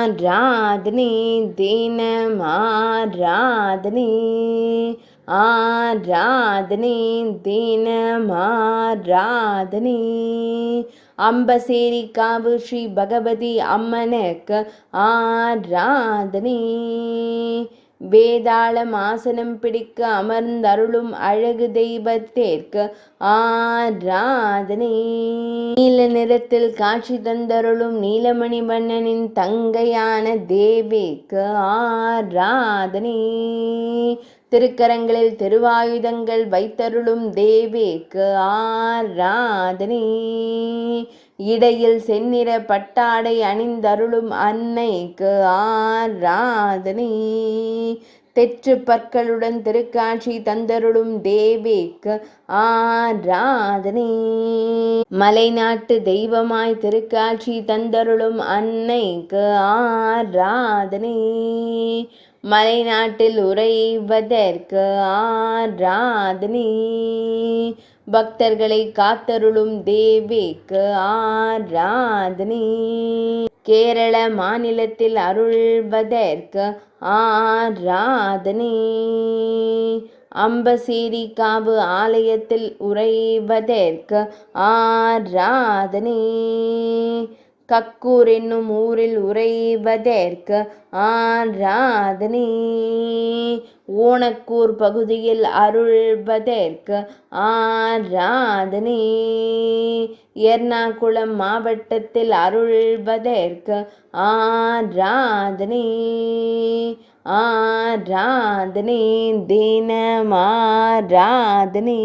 ஆராதனை தினம் ஆராதனை ஆராதனை தினம் ஆராதனை அம்பசேரி காவு ஸ்ரீ பகவதி அம்மனுக்கு ஆராதனை வேதாளம் ஆசனம் பிடிக்க அமர்ந்தருளும் அழகு தெய்வத்திற்கு ஆராதனை நீல நிறத்தில் காட்சி தந்தருளும் நீலமணி வண்ணனின் தங்கையான தேவிக்கு ஆராதனை திருக்கரங்களில் திருவாயுதங்கள் வைத்தருளும் தேவிக்கு ஆராதனை இடையில் செந்நிற பட்டாடை அணிந்தருளும் அன்னைக்கு ஆராதனை தெற்று பற்களுடன் திருக்காட்சி தந்தருளும் தேவிக்கு ஆராதனை மலைநாட்டு தெய்வமாய் திருக்காட்சி தந்தருளும் அன்னைக்கு ஆராதனை மலைநாட்டில் உறைவதற்கு ஆராதனை பக்தர்களை காத்தருளும் தேவிக்கு ஆராதனை கேரள மாநிலத்தில் அருள்வதற்கு ஆராதனை அம்பசேரி காவு ஆலயத்தில் உறைவதற்கு ஆராதனை கக்கூர் என்னும் ஊரில் உறைவதற்கு ஆராதனை ஓணக்கூர் பகுதியில் அருள்வதற்கு ஆராதனை எர்ணாகுளம் மாவட்டத்தில் அருள்வதற்கு ஆராதனை ஆராதனை தினம் ஆராதனை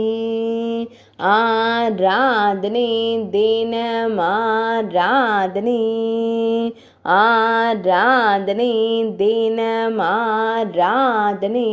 ஆராதனை தினம் ஆராதனை ஆராதனை தினம் ஆராதனை